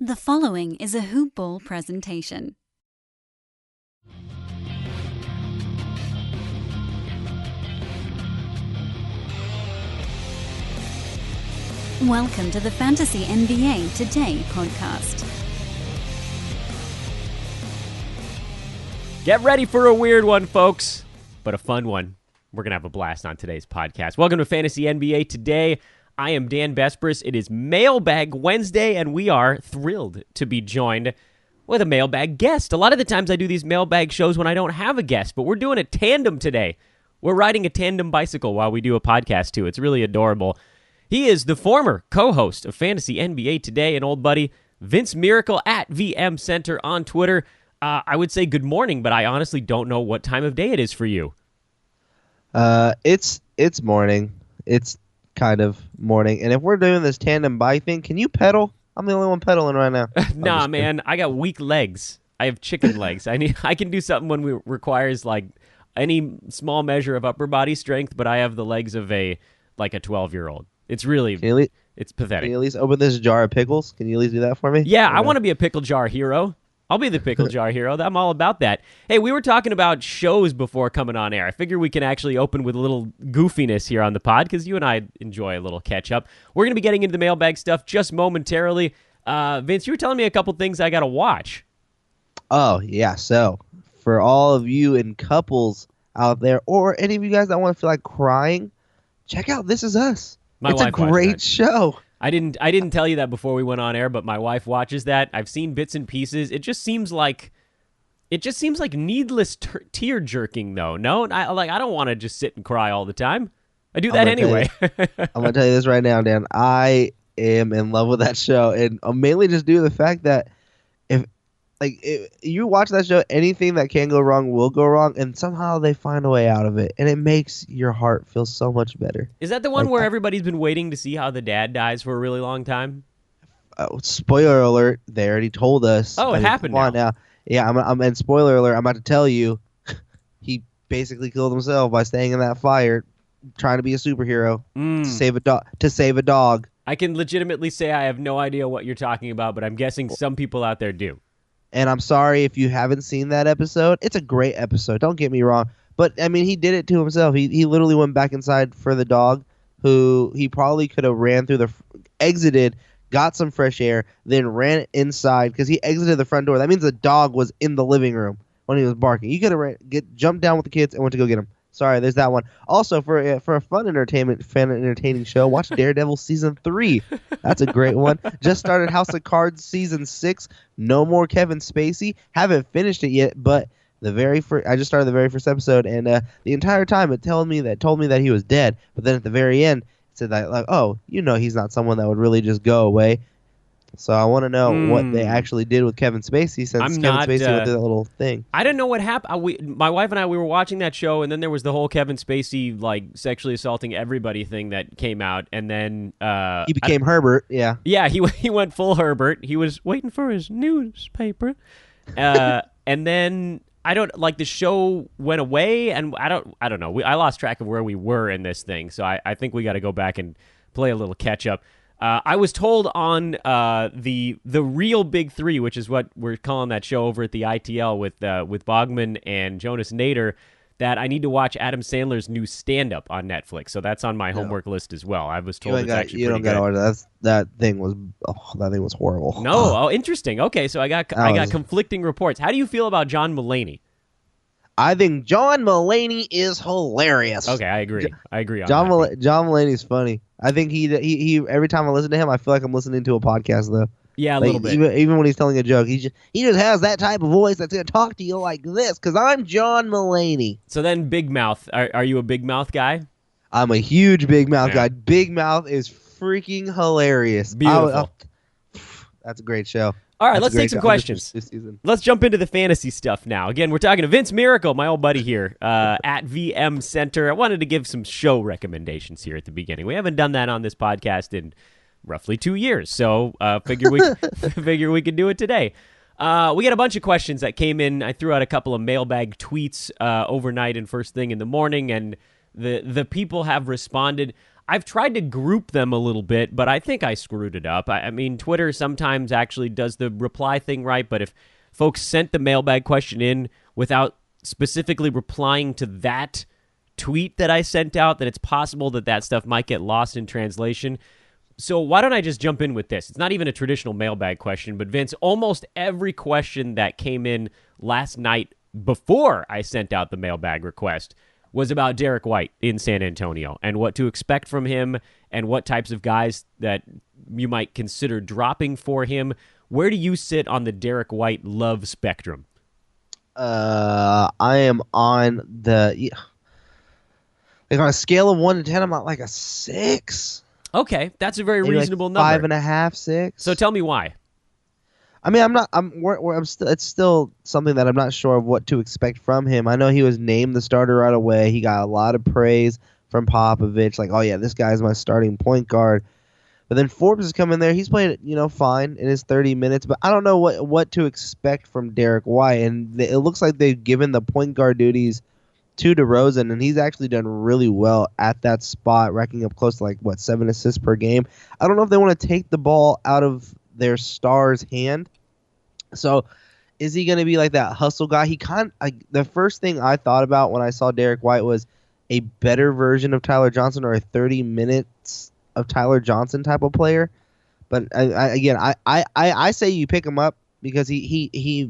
The following is a Hoop Ball presentation. Welcome to the Fantasy NBA Today podcast. Get ready for a weird one, folks, but a fun one. We're going to have a blast on today's podcast. Welcome to Fantasy NBA Today. I am Dan Besbris. It is Mailbag Wednesday, and we are thrilled to be joined with a mailbag guest. A lot of the times I do these mailbag shows when I don't have a guest, but we're doing a tandem today. We're riding a tandem bicycle while we do a podcast, too. It's really adorable. He is the former co-host of Fantasy NBA Today, an old buddy, Vince Miracle at VM Center on Twitter. I would say good morning, but I honestly don't know what time of day it is for you. It's morning. It's kind of morning. And if we're doing this tandem bike thing, can you pedal? I'm the only one pedaling right now. Nah, man, I got weak legs. I have chicken legs. I can do something when it requires like any small measure of upper body strength, but I have the legs of a 12-year-old. It's really it's pathetic. Can you at least open this jar of pickles? Can you at least do that for me? Yeah, I want to be a pickle jar hero. I'll be the pickle jar hero. I'm all about that. Hey, we were talking about shows before coming on air. I figure we can actually open with a little goofiness here on the pod because you and I enjoy a little catch-up. We're going to be getting into the mailbag stuff just momentarily. Vince, you were telling me a couple things I got to watch. Oh, yeah. So, for all of you in couples out there, or any of you guys that want to feel like crying, check out This Is Us. It's a great show. I didn't tell you that before we went on air, but my wife watches that. I've seen bits and pieces. It just seems like needless tear jerking, though. No, I don't want to just sit and cry all the time. I do that anyway. I'm gonna tell you this right now, Dan. I am in love with that show, and mainly just due to the fact that if you watch that show, anything that can go wrong will go wrong, and somehow they find a way out of it, and it makes your heart feel so much better. Is that the one where everybody's been waiting to see how the dad dies for a really long time? Spoiler alert! They already told us. Oh, it happened now. Yeah, I'm. And spoiler alert! I'm about to tell you, he basically killed himself by staying in that fire, trying to be a superhero to save a dog. I can legitimately say I have no idea what you're talking about, but I'm guessing some people out there do. And I'm sorry if you haven't seen that episode. It's a great episode. Don't get me wrong. But, I mean, he did it to himself. He literally went back inside for the dog, who he probably could have ran through exited, got some fresh air, then ran inside because he exited the front door. That means the dog was in the living room when he was barking. You could have jumped down with the kids and went to go get him. Sorry, there's that one. Also, for a fan entertaining show, watch Daredevil Season 3. That's a great one. Just started House of Cards Season 6. No more Kevin Spacey. Haven't finished it yet, but I just started the very first episode, and the entire time it told me that he was dead. But then at the very end, it said that he's not someone that would really just go away. So I want to know what they actually did with Kevin Spacey since Kevin Spacey went through that little thing. I didn't know what happened. My wife and I, we were watching that show, and then there was the whole Kevin Spacey sexually assaulting everybody thing that came out, and then he became Herbert. Yeah. Yeah, he went full Herbert. He was waiting for his newspaper, and then the show went away, and I don't know. I lost track of where we were in this thing, so I think we got to go back and play a little catch up. I was told on the real Big Three, which is what we're calling that show over at the ITL with Bogman and Jonas Nader, that I need to watch Adam Sandler's new stand-up on Netflix. So that's on my homework list as well. I was told it's actually pretty good. You don't got to. That thing was horrible. No, interesting. Okay, so I got conflicting reports. How do you feel about John Mulaney? I think John Mulaney is hilarious. Okay, I agree on John that. John Mulaney's funny. I think he every time I listen to him, I feel like I'm listening to a podcast though. Yeah, a little bit. Even when he's telling a joke, he just has that type of voice that's gonna talk to you like this. Because I'm John Mulaney. So then, Big Mouth. Are you a Big Mouth guy? I'm a huge Big Mouth guy. Big Mouth is freaking hilarious. Beautiful. That's a great show. All right, let's take some questions. This season. Let's jump into the fantasy stuff now. Again, we're talking to Vince Miracle, my old buddy here at VM Center. I wanted to give some show recommendations here at the beginning. We haven't done that on this podcast in roughly 2 years, so figure we could do it today. We got a bunch of questions that came in. I threw out a couple of mailbag tweets overnight and first thing in the morning, and the people have responded. I've tried to group them a little bit, but I think I screwed it up. I mean, Twitter sometimes actually does the reply thing right, but if folks sent the mailbag question in without specifically replying to that tweet that I sent out, then it's possible that stuff might get lost in translation. So why don't I just jump in with this? It's not even a traditional mailbag question, but Vince, almost every question that came in last night before I sent out the mailbag request was about Derrick White in San Antonio and what to expect from him and what types of guys that you might consider dropping for him. Where do you sit on the Derrick White love spectrum? I am on the on a scale of 1 to 10. I'm at like a 6. Okay, that's a very Maybe reasonable like number. 5.5, 6. So tell me why. I mean, it's still something that I'm not sure of what to expect from him. I know he was named the starter right away. He got a lot of praise from Popovich, like, oh yeah, this guy's my starting point guard. But then Forbes has come in there. He's played, fine in his 30 minutes. But I don't know what to expect from Derrick White. And it looks like they've given the point guard duties to DeRozan, and he's actually done really well at that spot, racking up close to 7 assists per game. I don't know if they want to take the ball out of their star's hand. So is he going to be like that hustle guy? The first thing I thought about when I saw Derrick White was a better version of Tyler Johnson, or a 30 minutes of Tyler Johnson type of player. But I say you pick him up because he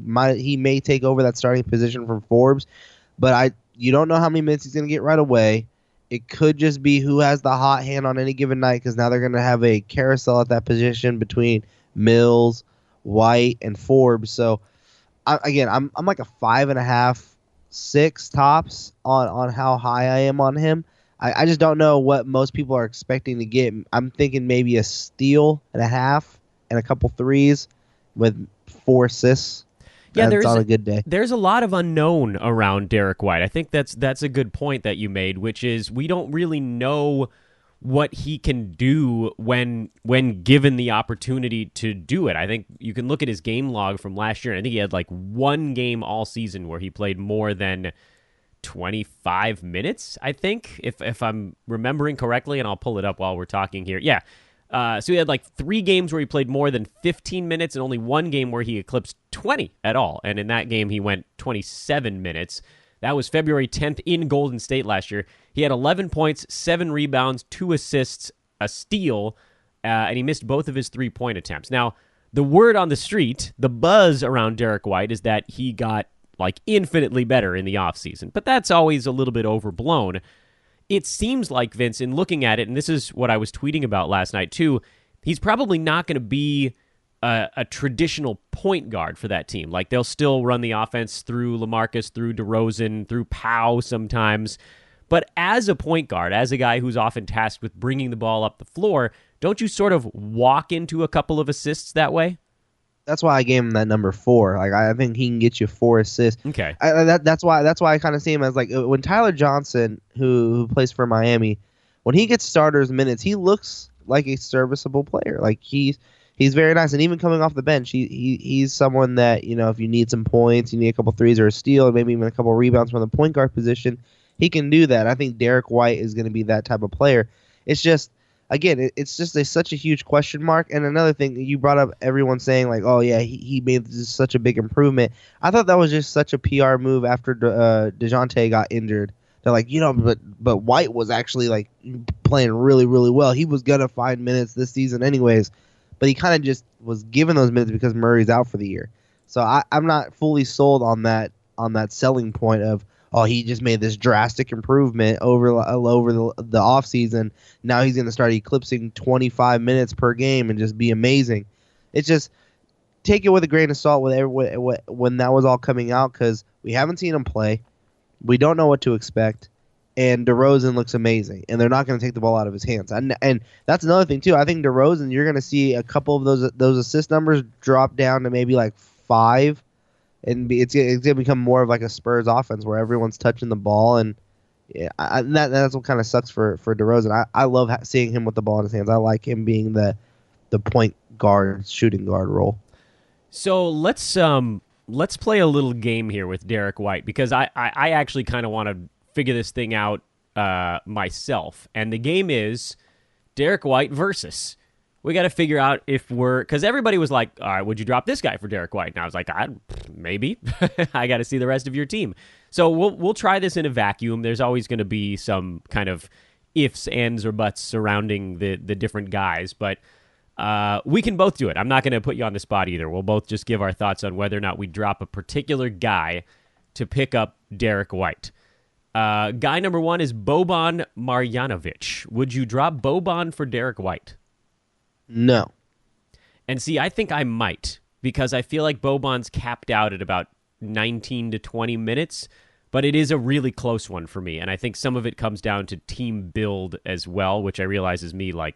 may take over that starting position from Forbes, but you don't know how many minutes he's going to get right away. It could just be who has the hot hand on any given night, because now they're going to have a carousel at that position between Mills, White, and Forbes. So I'm like a 5.5, 6 tops on how high I am on him. I just don't know what most people are expecting to get. I'm thinking maybe a steal and a half and a couple threes with 4 assists. Yeah, that's on a good day. There's a lot of unknown around Derrick White. I think that's a good point that you made, which is we don't really know what he can do when given the opportunity to do it. I think you can look at his game log from last year, and I think he had one game all season where he played more than 25 minutes, I think, if I'm remembering correctly, and I'll pull it up while we're talking here. Yeah. So he had 3 games where he played more than 15 minutes and only 1 game where he eclipsed 20 at all. And in that game, he went 27 minutes. That was February 10th in Golden State last year. He had 11 points, 7 rebounds, 2 assists, a steal, and he missed both of his 3-point attempts. Now, the word on the street, the buzz around Derrick White, is that he got infinitely better in the offseason. But that's always a little bit overblown. It seems like, Vince, in looking at it, and this is what I was tweeting about last night too, he's probably not going to be a traditional point guard for that team. They'll still run the offense through LaMarcus, through DeRozan, through Powell sometimes. But as a point guard, as a guy who's often tasked with bringing the ball up the floor, don't you sort of walk into a couple of assists that way? That's why I gave him that number 4. I think he can get you 4 assists. Okay. That's why I kind of see him as when Tyler Johnson, who plays for Miami, when he gets starters minutes, he looks like a serviceable player. He's very nice, and even coming off the bench, he's someone that, if you need some points, you need a couple threes or a steal, and maybe even a couple rebounds from the point guard position, he can do that. I think Derrick White is going to be that type of player. It's just, again, it's just such a huge question mark. And another thing, you brought up everyone saying oh yeah, he made such a big improvement. I thought that was just such a PR move after DeJounte got injured. They're but White was actually playing really, really well. He was gonna find minutes this season anyways, but he kind of just was given those minutes because Murray's out for the year. So I'm not fully sold on that selling point of, oh, he just made this drastic improvement over the offseason. Now he's going to start eclipsing 25 minutes per game and just be amazing. It's just, take it with a grain of salt when that was all coming out, because we haven't seen him play. We don't know what to expect. And DeRozan looks amazing. And they're not going to take the ball out of his hands. And that's another thing, too. I think DeRozan, you're going to see a couple of those assist numbers drop down to maybe 5. And it's going to become more of a Spurs offense where everyone's touching the ball, and that's what kind of sucks for DeRozan. I love seeing him with the ball in his hands. I like him being the point guard, shooting guard role. So let's play a little game here with Derrick White, because I actually kind of want to figure this thing out myself. And the game is, Derrick White versus. We got to figure out if because everybody was like, all right, would you drop this guy for Derrick White? And I was like, maybe. I got to see the rest of your team. So we'll try this in a vacuum. There's always going to be some kind of ifs, ands, or buts surrounding the different guys, but we can both do it. I'm not going to put you on the spot either. We'll both just give our thoughts on whether or not we drop a particular guy to pick up Derrick White. Guy number one is Boban Marjanovic. Would you drop Boban for Derrick White? No. And see, I think I might, because I feel like Boban's capped out at about 19 to 20 minutes, but it is a really close one for me. And I think some of it comes down to team build as well, which I realize is me like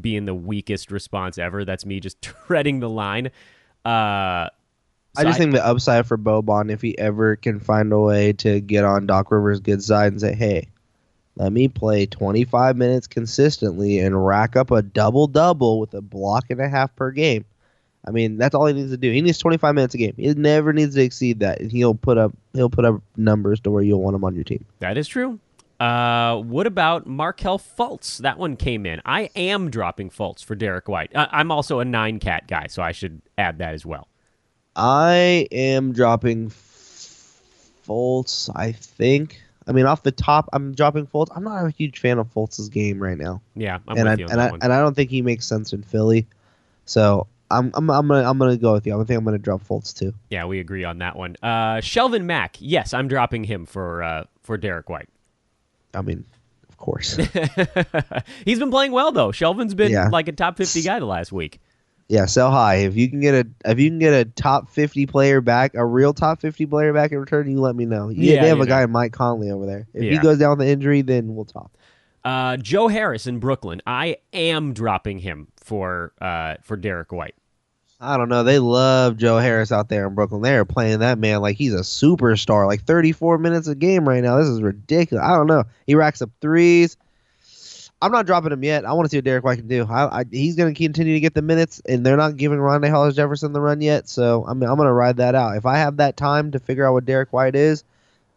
being the weakest response ever. That's me just treading the line. I think the upside for Boban, if he ever can find a way to get on Doc Rivers' good side and say, hey, let me play 25 minutes consistently and rack up a double-double with a block and a half per game. I mean, that's all he needs to do. He needs 25 minutes a game. He never needs to exceed that, and he'll put up numbers to where you'll want him on your team. That is true. What about Markelle Fultz? That one came in. I am dropping Fultz for Derrick White. I'm also a 9-cat guy, so I should add that as well. I am dropping Fultz, I think. I mean, off the top, I'm dropping Fultz. I'm not a huge fan of Fultz's game right now. Yeah, I'm with you on that one. And I don't think he makes sense in Philly. So I'm gonna go with you. I think I'm gonna drop Fultz too. Yeah, we agree on that one. Shelvin Mack. Yes, I'm dropping him for Derrick White. I mean, of course. He's been playing well though. Shelvin's been like a top 50 guy the last week. Yeah, sell high. If you can get a top 50 player back, a real top 50 player back in return, you let me know. They have a guy, Mike Conley, over there. If he goes down with the injury, then we'll talk. Joe Harris in Brooklyn. I am dropping him for Derrick White. I don't know. They love Joe Harris out there in Brooklyn. They are playing that man like he's a superstar, like 34 minutes a game right now. This is ridiculous. I don't know. He racks up threes. I'm not dropping him yet. I want to see what Derrick White can do. He's going to continue to get the minutes, and they're not giving Rondé Hollis-Jefferson the run yet. So I'm going to ride that out. If I have that time to figure out what Derrick White is,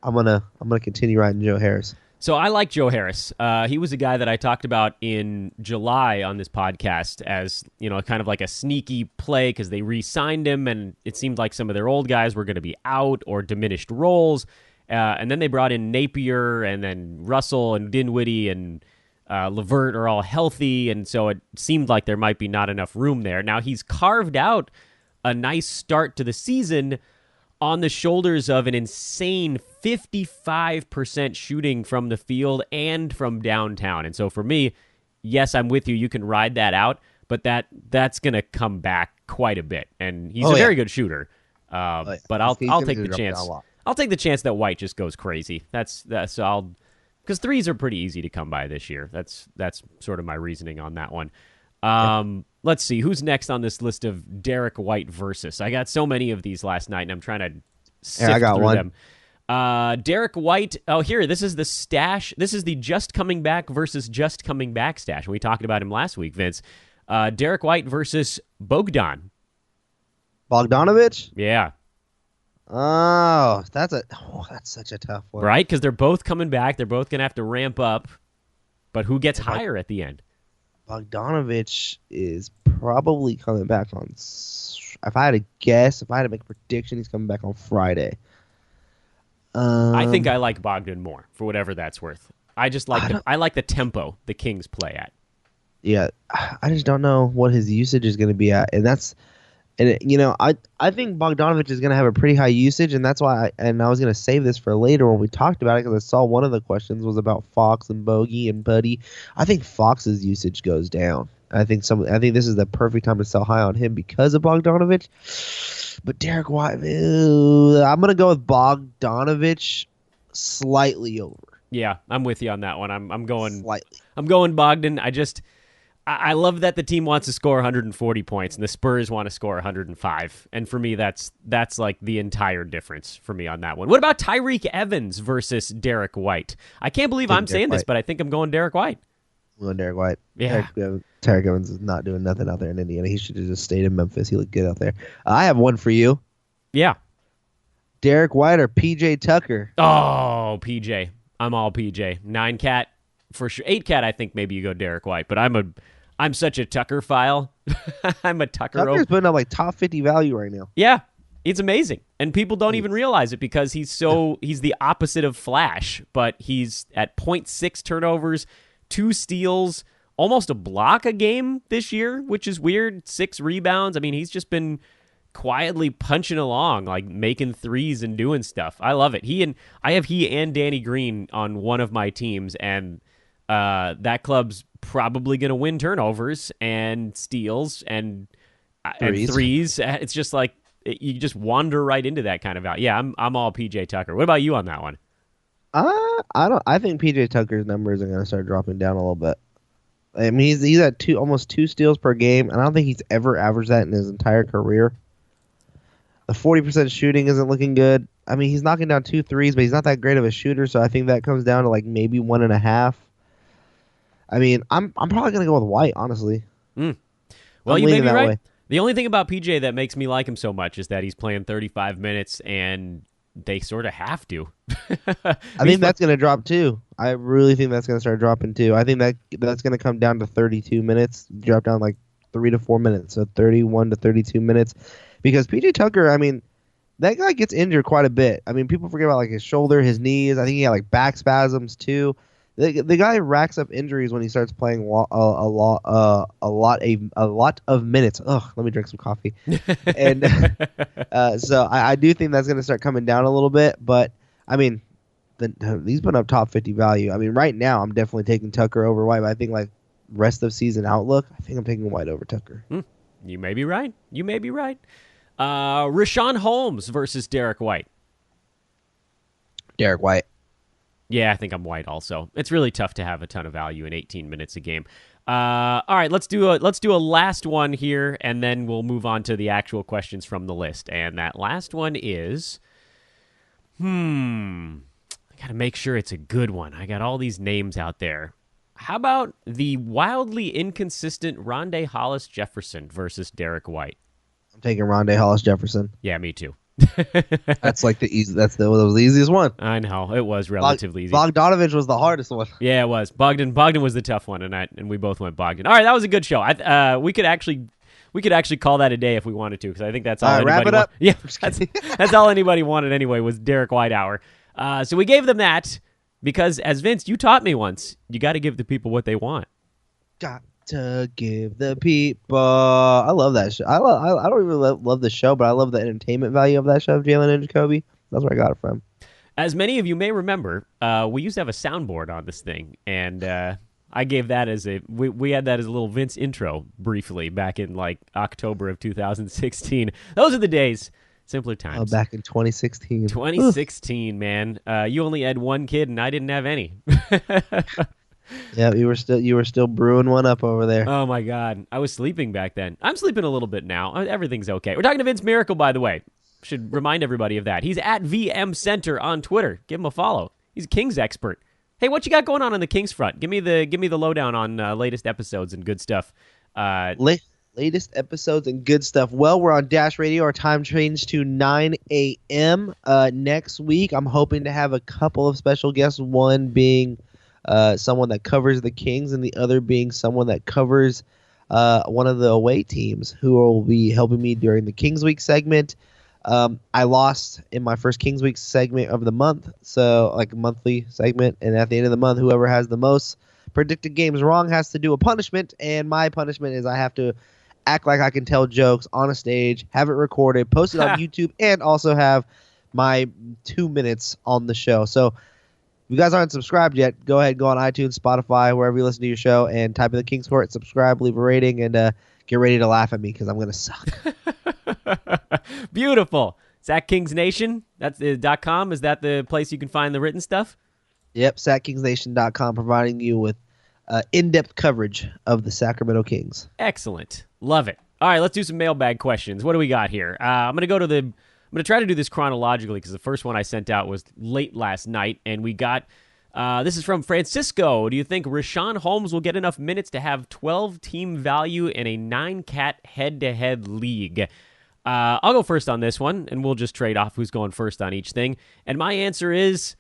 I'm gonna continue riding Joe Harris. So I like Joe Harris. He was a guy that I talked about in July on this podcast as, kind of like a sneaky play because they re-signed him, and it seemed like some of their old guys were going to be out or diminished roles. And then they brought in Napier, and then Russell and Dinwiddie and LeVert are all healthy, and so it seemed like there might be not enough room there. Now, he's carved out a nice start to the season on the shoulders of an insane 55% shooting from the field and from downtown. And so for me, yes, I'm with you. You can ride that out, but that's going to come back quite a bit. And he's a very good shooter. But I'll take the chance. I'll take the chance that White just goes crazy. Because threes are pretty easy to come by this year. That's sort of my reasoning on that one. Let's see. Who's next on this list of Derrick White versus? I got so many of these last night, and I'm trying to sift through them. Derrick White. Oh, here. This is the stash. This is the just coming back versus just coming back stash. We talked about him last week, Vince. Derrick White versus Bogdan. Bogdanovic? Yeah. Oh, that's such a tough one. Right? Because they're both coming back. They're both going to have to ramp up. But who gets higher at the end? Bogdanovic is probably coming back on. If I had to guess, if I had to make a prediction, he's coming back on Friday. I think I like Bogdan more, for whatever that's worth. I like the tempo the Kings play at. Yeah, I just don't know what his usage is going to be at, and I think Bogdanovic is going to have a pretty high usage, and that's why. I was going to save this for later when we talked about it, because I saw one of the questions was about Fox and Bogey and Buddy. I think Fox's usage goes down. I think this is the perfect time to sell high on him because of Bogdanovic. But Derrick White, I'm going to go with Bogdanovic slightly over. Yeah, I'm with you on that one. I'm going slightly. I'm going Bogdan. I love that the team wants to score 140 points and the Spurs want to score 105. And for me, that's like the entire difference for me on that one. What about Tyreek Evans versus Derrick White? I can't believe I'm saying this, but I think I'm going Derrick White. I'm going Derrick White. Yeah. Tyreek Evans is not doing nothing out there in Indiana. He should have just stayed in Memphis. He looked good out there. I have one for you. Yeah. Derrick White or PJ Tucker? Oh, PJ. I'm all PJ. 9-cat. for sure. 8-cat, I think maybe you go Derrick White, but I'm such a Tucker file. I'm a Tucker. Tucker's putting up like top 50 value right now. Yeah, it's amazing, and people don't even realize it because he's the opposite of Flash, but he's at 0.6 turnovers, 2 steals, almost a block a game this year, which is weird. 6 rebounds. I mean, he's just been quietly punching along, like making threes and doing stuff. I love it. I have he and Danny Green on one of my teams, and that club's probably going to win turnovers and steals and threes. It's just like you just wander right into that kind of value. Yeah, I'm all PJ Tucker. What about you on that one? I think PJ Tucker's numbers are going to start dropping down a little bit. I mean, he's at almost 2 steals per game, and I don't think he's ever averaged that in his entire career. The 40% shooting isn't looking good. I mean, he's knocking down 2 threes, but he's not that great of a shooter, so I think that comes down to like maybe 1.5. I mean, I'm probably going to go with White, honestly. Well, you may be right. Way. The only thing about PJ that makes me like him so much is that he's playing 35 minutes, and they sort of have to. I think that's going to drop too. I really think that's going to start dropping too. I think that's going to come down to 32 minutes, drop down like 3 to 4 minutes, so 31 to 32 minutes. Because PJ Tucker, I mean, that guy gets injured quite a bit. I mean, people forget about like his shoulder, his knees. I think he had like back spasms too. The guy racks up injuries when he starts playing a lot of minutes. Ugh, let me drink some coffee. And so I do think that's going to start coming down a little bit. But I mean, he's putting up top 50 value. I mean, right now I'm definitely taking Tucker over White. But I think like rest of season outlook, I think I'm taking White over Tucker. You may be right. Richaun Holmes versus Derrick White. Derrick White. Yeah, I think I'm White also. It's really tough to have a ton of value in 18 minutes a game. All right, let's do a last one here, and then we'll move on to the actual questions from the list. And that last one is, I got to make sure it's a good one. I got all these names out there. How about the wildly inconsistent Rondé Hollis Jefferson versus Derrick White? I'm taking Rondé Hollis Jefferson. Yeah, me too. That's like the easy. That was the easiest one. I know it was relatively easy. Bogdanovich was the hardest one. Yeah, it was. Bogdan was the tough one, and we both went Bogdan. All right, that was a good show. We could actually call that a day if we wanted to, because I think that's all. All right, wrap it up. Yeah, that's all anybody wanted anyway was Derrick White hour. So we gave them that because, as Vince, you taught me once, you got to give the people what they want. Got to give the people. I love that show. I don't even love the show, but I love the entertainment value of that show, Jalen and Jacoby. That's where I got it from. As many of you may remember, we used to have a soundboard on this thing, and I gave that as we had that as a little Vince intro briefly back in like October of 2016. Those are the days. Simpler times. Oh, back in 2016. 2016, man. You only had one kid, and I didn't have any. Yeah, you were still brewing one up over there. Oh my God, I was sleeping back then. I'm sleeping a little bit now. Everything's okay. We're talking to Vince Miracle, by the way. Should remind everybody of that. He's at VM Center on Twitter. Give him a follow. He's a Kings expert. Hey, what you got going on the Kings front? Give me the lowdown on latest episodes and good stuff. Latest episodes and good stuff. Well, we're on Dash Radio. Our time changed to 9 a.m. Next week. I'm hoping to have a couple of special guests. One being someone that covers the Kings, and the other being someone that covers one of the away teams, who will be helping me during the Kings Week segment. I lost in my first Kings Week segment of the month, so like a monthly segment, and at the end of the month, whoever has the most predicted games wrong has to do a punishment, and my punishment is I have to act like I can tell jokes on a stage, have it recorded, post it on YouTube, and also have my 2 minutes on the show. So if you guys aren't subscribed yet, go ahead, go on iTunes, Spotify, wherever you listen to your show, and type in the Kings Court, subscribe, leave a rating, and get ready to laugh at me because I'm going to suck. Beautiful. Zach Kings Nation, that's .com. Is that the place you can find the written stuff? Yep, SacKingsNation.com, providing you with in-depth coverage of the Sacramento Kings. Excellent. Love it. All right, let's do some mailbag questions. What do we got here? I'm going to try to do this chronologically because the first one I sent out was late last night, and we got this is from Francisco. Do you think Richaun Holmes will get enough minutes to have 12-team value in a 9-cat head-to-head league? I'll go first on this one, and we'll just trade off who's going first on each thing. And my answer is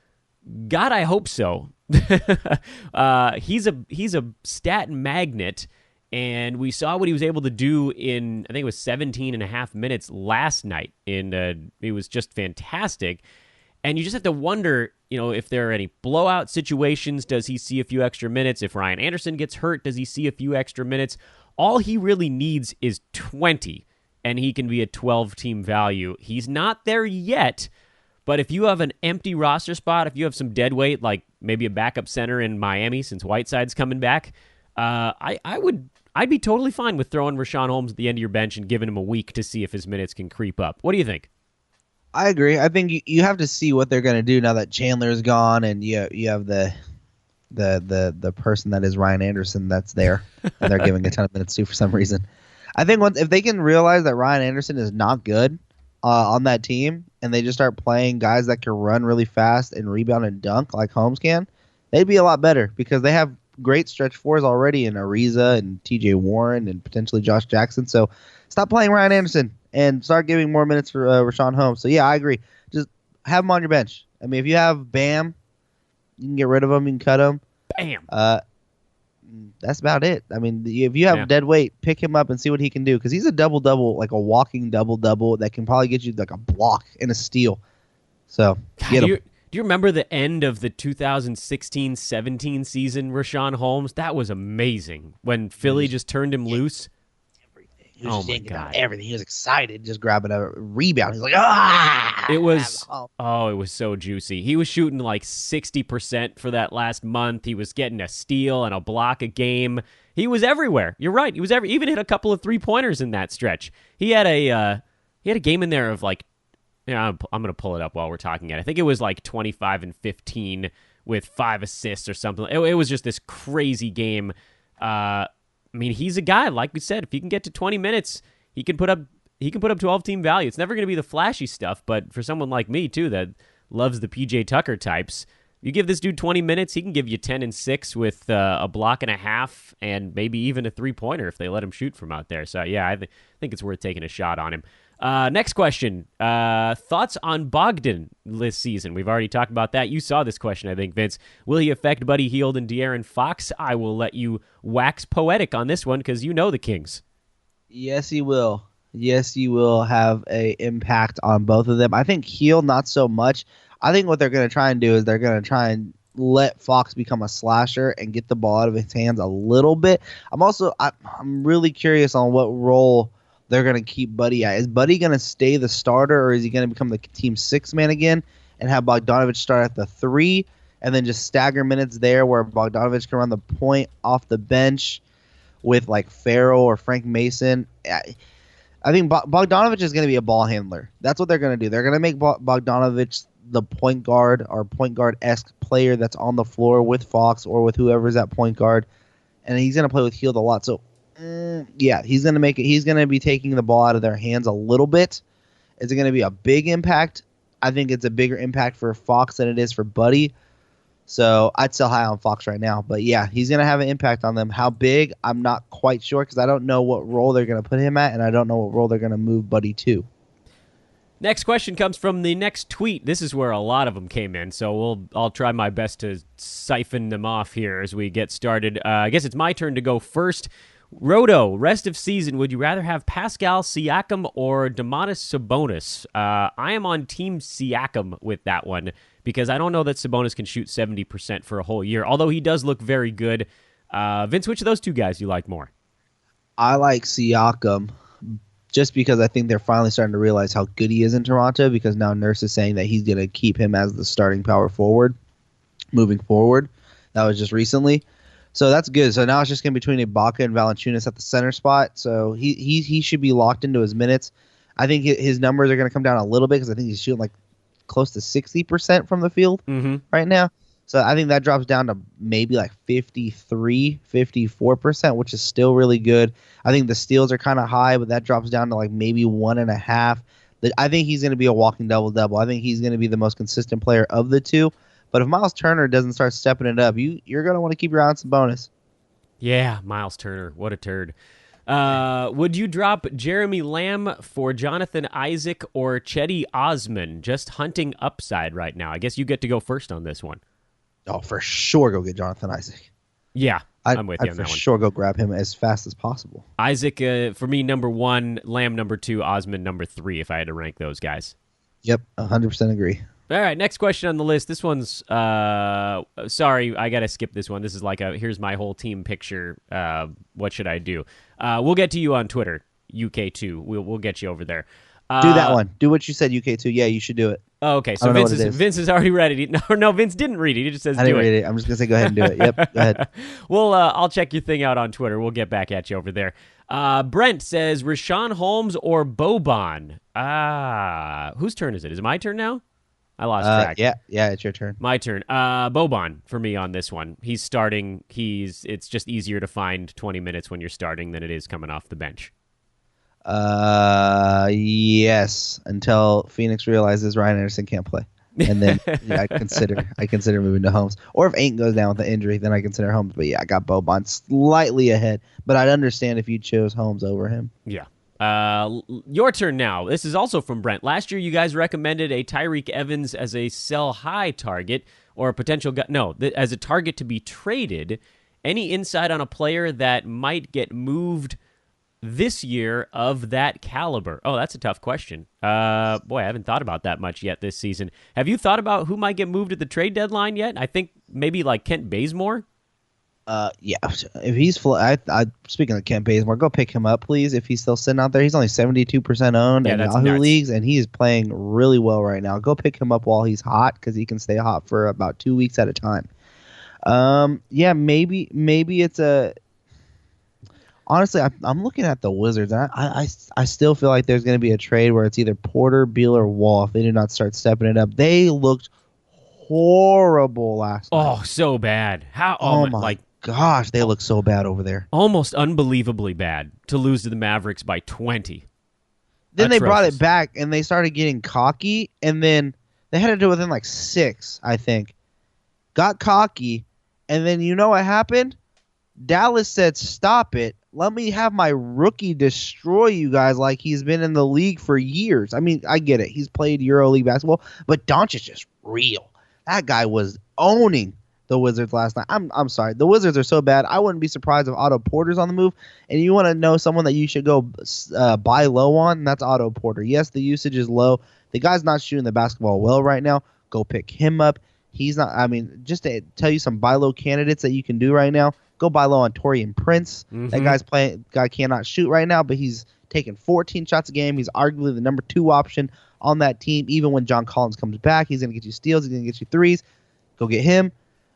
God, I hope so. He's a stat magnet, and we saw what he was able to do in, I think it was 17 and a half minutes last night. It was just fantastic. And you just have to wonder, if there are any blowout situations, does he see a few extra minutes? If Ryan Anderson gets hurt, does he see a few extra minutes? All he really needs is 20, and he can be a 12-team value. He's not there yet, but if you have an empty roster spot, if you have some dead weight, like maybe a backup center in Miami since Whiteside's coming back, I'd be totally fine with throwing Richaun Holmes at the end of your bench and giving him a week to see if his minutes can creep up. What do you think? I agree. I think you have to see what they're going to do now that Chandler's gone, and you have the person that is Ryan Anderson that's there, and they're giving a ton of minutes to for some reason. I think if they can realize that Ryan Anderson is not good on that team, and they just start playing guys that can run really fast and rebound and dunk like Holmes can, they'd be a lot better because they have great stretch fours already in Ariza and TJ Warren and potentially Josh Jackson. So stop playing Ryan Anderson and start giving more minutes for Richaun Holmes. So, yeah, I agree. Just have him on your bench. I mean, if you have Bam, you can get rid of him. You can cut him. Bam. That's about it. I mean, if you have dead weight, pick him up and see what he can do because he's a double-double, like a walking double-double that can probably get you like a block and a steal. So, get him. Do you remember the end of the 2016-17 season, Richaun Holmes? That was amazing when Philly just turned him loose. He was just yanking out everything. He was excited, just grabbing a rebound. He's like, ah! It was so juicy. He was shooting like 60% for that last month. He was getting a steal and a block a game. He was everywhere. You're right. He was even hit a couple of 3-pointers in that stretch. He had a game in there of like, I'm going to pull it up while we're talking. I think it was like 25 and 15 with 5 assists or something. It was just this crazy game. I mean, he's a guy, like we said, if he can get to 20 minutes, he can put up 12-team value. It's never going to be the flashy stuff, but for someone like me, too, that loves the PJ Tucker types, you give this dude 20 minutes, he can give you 10 and 6 with a block and a half and maybe even a 3-pointer if they let him shoot from out there. So, yeah, I think it's worth taking a shot on him. Next question. Thoughts on Bogdan this season? We've already talked about that. You saw this question, I think, Vince. Will he affect Buddy Hield and De'Aaron Fox? I will let you wax poetic on this one because you know the Kings. Yes, he will. Yes, he will have an impact on both of them. I think Hield, not so much. I think what they're going to try and do is they're going to try and let Fox become a slasher and get the ball out of his hands a little bit. I'm really curious on what role they're going to keep Buddy at. Is Buddy going to stay the starter, or is he going to become the team 6-man again and have Bogdanovich start at the 3 and then just stagger minutes there where Bogdanovich can run the point off the bench with like Farrell or Frank Mason? I think Bogdanovich is going to be a ball handler. That's what they're going to do. They're going to make Bogdanovich the point guard or point guard-esque player that's on the floor with Fox or with whoever's at point guard, and he's going to play with Hield a lot. So, yeah, he's going to make it. He's going to be taking the ball out of their hands a little bit. Is it going to be a big impact? I think it's a bigger impact for Fox than it is for Buddy. So I'd sell high on Fox right now. But, yeah, he's going to have an impact on them. How big, I'm not quite sure because I don't know what role they're going to put him at, and I don't know what role they're going to move Buddy to. Next question comes from the next tweet. This is where a lot of them came in, so I'll try my best to siphon them off here as we get started. I guess it's my turn to go first. Roto, rest of season, would you rather have Pascal Siakam or Domantas Sabonis? I am on Team Siakam with that one because I don't know that Sabonis can shoot 70% for a whole year, although he does look very good. Vince, which of those two guys do you like more? I like Siakam just because I think they're finally starting to realize how good he is in Toronto because now Nurse is saying that he's going to keep him as the starting power forward moving forward. That was just recently. So that's good. So now it's just going to be between Ibaka and Valanciunas at the center spot. So he should be locked into his minutes. I think his numbers are going to come down a little bit because I think he's shooting like close to 60% from the field right now. So I think that drops down to maybe like 53, 54%, which is still really good. I think the steals are kind of high, but that drops down to like maybe 1.5. I think he's going to be a walking double-double. I think he's going to be the most consistent player of the two. But if Miles Turner doesn't start stepping it up, you're going to want to keep your eye on Sabonis. Yeah, Miles Turner. What a turd. Would you drop Jeremy Lamb for Jonathan Isaac or Chetty Osman? Just hunting upside right now. I guess you get to go first on this one. Oh, for sure, go get Jonathan Isaac. Yeah, I'm with you on that one. I'd for sure go grab him as fast as possible. Isaac, for me, number 1, Lamb number 2, Osman number 3, if I had to rank those guys. Yep, 100% agree. All right, next question on the list. This one's, sorry, I got to skip this one. This is like here's my whole team picture. What should I do? We'll get to you on Twitter, UK2. We'll get you over there. Do that one. Do what you said, UK2. Yeah, you should do it. Oh, okay, so Vince is already ready. No, Vince didn't read it. He just says do it. I didn't read it. I'm just going to say go ahead and do it. Yep, go ahead. Well, I'll check your thing out on Twitter. We'll get back at you over there. Brent says Richaun Holmes or Boban. Whose turn is it? Is it my turn now? I lost track. Yeah, it's your turn. My turn. Boban for me on this one. He's starting. It's just easier to find 20 minutes when you're starting than it is coming off the bench. Yes, until Phoenix realizes Ryan Anderson can't play. And then I consider moving to Holmes. Or if Ain't goes down with the injury, then I consider Holmes. But yeah, I got Boban slightly ahead. But I'd understand if you chose Holmes over him. Yeah. Your turn now. This is also from Brent. Last year, you guys recommended a Tyreek Evans as a sell high target or a potential as a target to be traded. Any insight on a player that might get moved this year of that caliber? Oh, that's a tough question. I haven't thought about that much yet this season. Have you thought about who might get moved at the trade deadline yet? I think maybe like Kent Bazemore. Yeah, if he's speaking of Kent Bazemore, go pick him up, please. If he's still sitting out there, he's only 72% owned in Yahoo leagues, and he is playing really well right now. Go pick him up while he's hot because he can stay hot for about 2 weeks at a time. Yeah, maybe it's a. Honestly, I'm looking at the Wizards, and I still feel like there's going to be a trade where it's either Porter, Beal, or Wall if they do not start stepping it up. They looked horrible last night. Oh, so bad. How? Oh my gosh, they look so bad over there. Almost unbelievably bad to lose to the Mavericks by 20. Then they brought it back, and they started getting cocky, and then they had to do it within like 6, I think. Got cocky, and then you know what happened? Dallas said, stop it. Let me have my rookie destroy you guys like he's been in the league for years. I mean, I get it. He's played EuroLeague basketball, but Doncic is real. That guy was owning the Wizards last night. I'm sorry. The Wizards are so bad. I wouldn't be surprised if Otto Porter's on the move. And you want to know someone that you should go buy low on? And that's Otto Porter. Yes, the usage is low. The guy's not shooting the basketball well right now. Go pick him up. He's not. I mean, just to tell you some buy low candidates that you can do right now. Go buy low on Taurean Prince. Mm-hmm. That guy cannot shoot right now, but he's taking 14 shots a game. He's arguably the number 2 option on that team. Even when John Collins comes back, he's going to get you steals. He's going to get you threes. Go get him.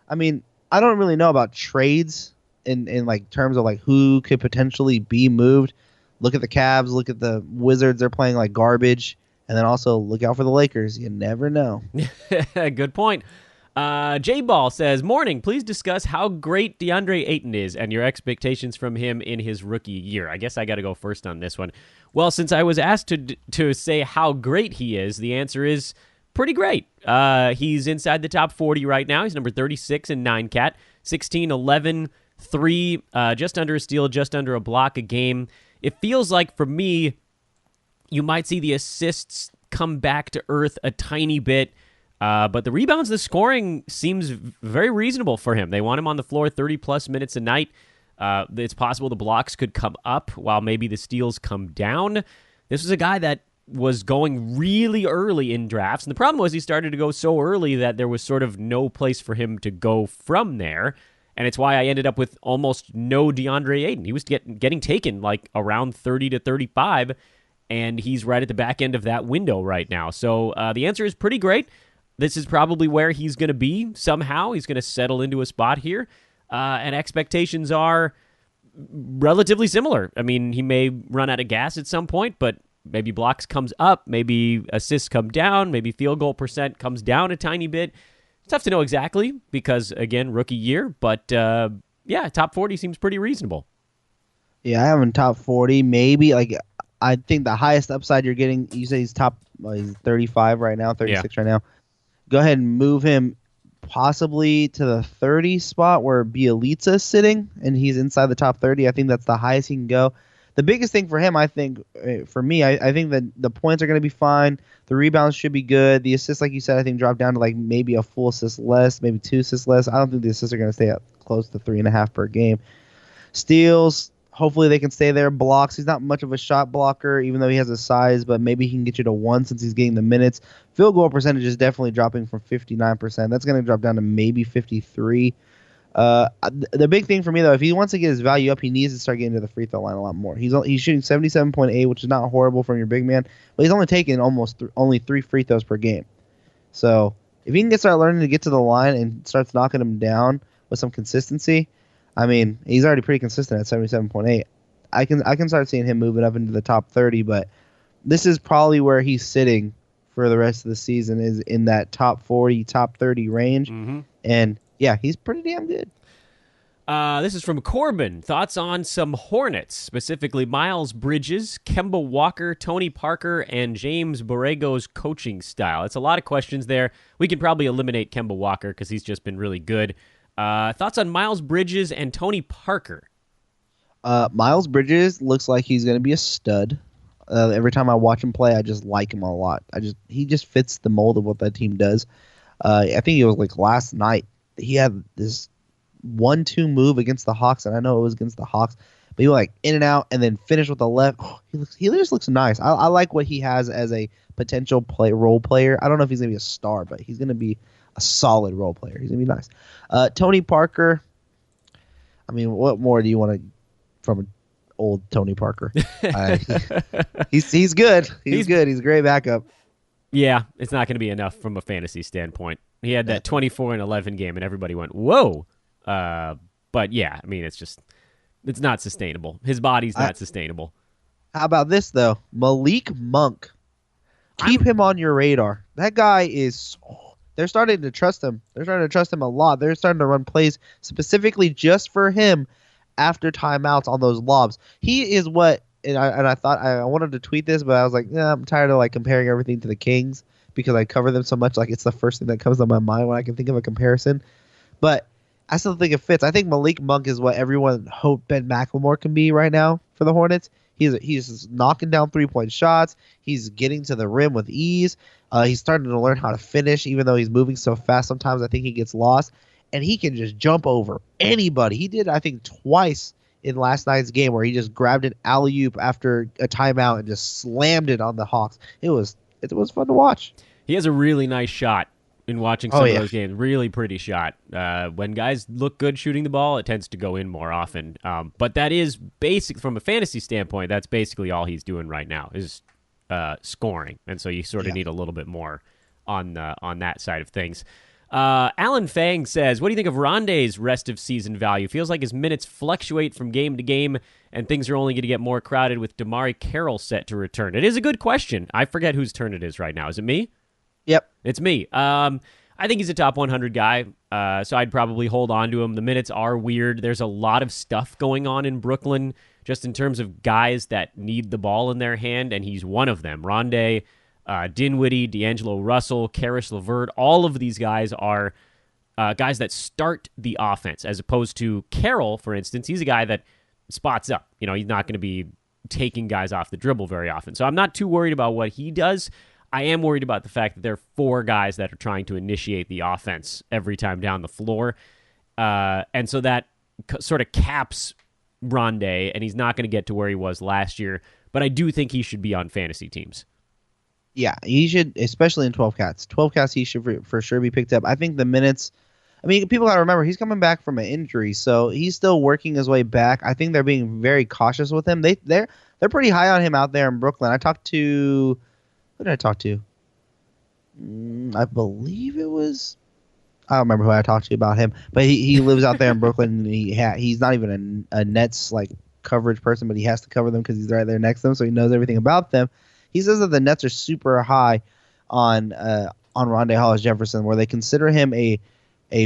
I mean, I don't really know about trades in like terms of like who could potentially be moved. Look at the Cavs. Look at the Wizards. They're playing like garbage. And then also look out for the Lakers. You never know. Good point. J-Ball says, morning, please discuss how great DeAndre Ayton is and your expectations from him in his rookie year. I guess I got to go first on this one. Well, since I was asked to say how great he is, the answer is pretty great. He's inside the top 40 right now. He's number 36 in 9-cat, 16, 11, 3, just under a steal, just under a block a game. It feels like, for me, you might see the assists come back to earth a tiny bit. But the rebounds, the scoring seems very reasonable for him. They want him on the floor 30-plus minutes a night. It's possible the blocks could come up while maybe the steals come down. This was a guy that was going really early in drafts, and the problem was he started to go so early that there was sort of no place for him to go from there, and it's why I ended up with almost no DeAndre Ayton. He was getting taken like around 30 to 35, and he's right at the back end of that window right now. So the answer is pretty great. This is probably where he's going to be somehow. He's going to settle into a spot here. And expectations are relatively similar. I mean, he may run out of gas at some point, but maybe blocks comes up, maybe assists come down, maybe field goal percent comes down a tiny bit. It's tough to know exactly because, again, rookie year. But, yeah, top 40 seems pretty reasonable. Yeah, I have him top 40. Maybe, like, I think the highest upside you're getting, you say he's he's 35 right now, 36 right now. Go ahead and move him possibly to the 30 spot where Bielitsa's sitting, and he's inside the top 30. I think that's the highest he can go. the biggest thing for him, I think, for me, I think that the points are going to be fine. The rebounds should be good. The assists, like you said, I think drop down to like maybe a full assist less, maybe 2 assists less. I don't think the assists are going to stay up close to 3.5 per game. Steals, hopefully they can stay there. Blocks, he's not much of a shot blocker, even though he has a size, but maybe he can get you to 1 since he's getting the minutes. Field goal percentage is definitely dropping from 59%. That's going to drop down to maybe 53%. The big thing for me, though, if he wants to get his value up, he needs to start getting to the free throw line a lot more. He's shooting 77.8, which is not horrible from your big man, but he's only taking only 3 free throws per game. So if he can start learning to get to the line and starts knocking them down with some consistency, I mean, he's already pretty consistent at 77.8. I can start seeing him moving up into the top 30, but this is probably where he's sitting for the rest of the season, is in that top 40, top 30 range. Mm-hmm. And yeah, he's pretty damn good. This is from Corbin. Thoughts on some Hornets, specifically Miles Bridges, Kemba Walker, Tony Parker, and James Borrego's coaching style. It's a lot of questions there. We can probably eliminate Kemba Walker because he's just been really good. Thoughts on Miles Bridges and Tony Parker? Miles Bridges looks like he's going to be a stud. Every time I watch him play, I just like him a lot. He just fits the mold of what that team does. I think it was like last night. He had this 1-2 move against the Hawks, and I know it was against the Hawks, but he went like in and out and then finished with the left. Oh, he just looks nice. I like what he has as a potential role player. I don't know if he's going to be a star, but he's going to be a solid role player. He's going to be nice. Tony Parker, I mean, what more do you want from an old Tony Parker? He's good. He's good. He's a great backup. Yeah, it's not going to be enough from a fantasy standpoint. He had that 24-11 game, and everybody went, whoa. But yeah, I mean, it's not sustainable. His body's not sustainable. How about this, though? Malik Monk. Keep him on your radar. That guy is... They're starting to trust him. They're starting to trust him a lot. They're starting to run plays specifically just for him after timeouts on those lobs. He is what... And I thought I wanted to tweet this, but I was like, yeah, I'm tired of like comparing everything to the Kings because I cover them so much. Like it's the first thing that comes to my mind when I can think of a comparison. But I still think it fits. I think Malik Monk is what everyone hoped Ben McLemore can be right now for the Hornets. He's knocking down 3-point shots. He's getting to the rim with ease. He's starting to learn how to finish, even though he's moving so fast. Sometimes I think he gets lost, and he can just jump over anybody. He did, I think, twice in last night's game where he just grabbed an alley-oop after a timeout and just slammed it on the Hawks. It was fun to watch. He has a really nice shot in watching some of those games. Really pretty shot. When guys look good shooting the ball, it tends to go in more often. But that is basic from a fantasy standpoint. That's basically all he's doing right now is scoring, and so you sort of need a little bit more on that side of things. Alan Fang says, what do you think of Rondé's rest of season value? Feels like his minutes fluctuate from game to game, and things are only going to get more crowded with Damari Carroll set to return. It is a good question. I forget whose turn it is right now. Is it me? Yep. It's me. I think he's a top 100 guy, so I'd probably hold on to him. The minutes are weird. There's a lot of stuff going on in Brooklyn just in terms of guys that need the ball in their hand, and he's one of them. Rondé, Dinwiddie, D'Angelo Russell, Karis LeVert, all of these guys are guys that start the offense, as opposed to Carroll, for instance. He's a guy that spots up. You know, he's not going to be taking guys off the dribble very often. So I'm not too worried about what he does. I am worried about the fact that there are 4 guys that are trying to initiate the offense every time down the floor. And so that sort of caps Rondé, and he's not going to get to where he was last year. But I do think he should be on fantasy teams. Yeah, he should, especially in 12 cats. 12 cats, he should for sure be picked up. I think the minutes, I mean, people got to remember, he's coming back from an injury, so he's still working his way back. I think they're being very cautious with him. They're pretty high on him out there in Brooklyn. I talked to, who did I talk to? I believe it was, I don't remember who I talked to about him, but he lives out there in Brooklyn, and he's not even a Nets like coverage person, but he has to cover them because he's right there next to them, so he knows everything about them. He says that the Nets are super high on Rondé Hollis-Jefferson, where they consider him a